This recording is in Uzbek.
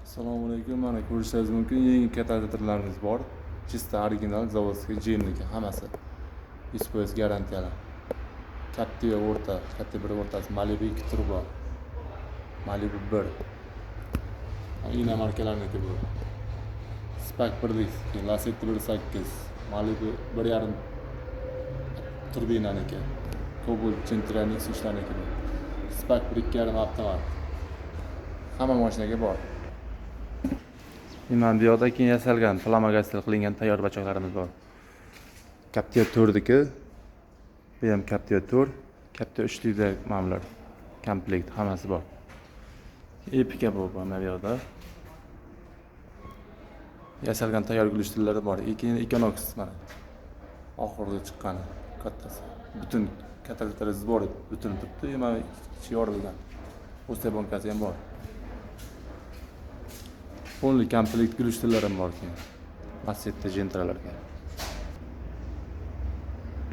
Assalomu alaykum. Mana ko'rishingiz mumkin, yangi katalizatorlarimiz bor. Chista original zavodskiy JMniki hammasi. 100% garantiyali. Katta va o'rta, katta bir o'rtasi Malibu 2 turbo. Malibu 1. Ina markalarniki bu. Spark 1lik, Lacetti 1.8, Malibu 1.5 turbinaniki. Cobalt Centralix ishlaniki bu. Spark 1.2 avtomat. Hamma mashinaga bor. Mana bu yoqda keyin yasalgan flamagastel qilingan tayyor bachoqlarimiz bor. Captiva 4niki. Bu ham Captiva 4, Captiva 3likda ma'mullar. Komplekt hammasi bor. Epica bu mana bu yoqda. Yasalgan tayyor gulishtirlari bor. Keyin Equinox mana. Oxirida chiqqani kattasi. Butun katalizatori bor, butun turibdi, mana ichi yorilgan. O'sta bonkasi ham bor. Полный komplekt gulishtirlar ham bor keyin. Lacetti Gentra'larga.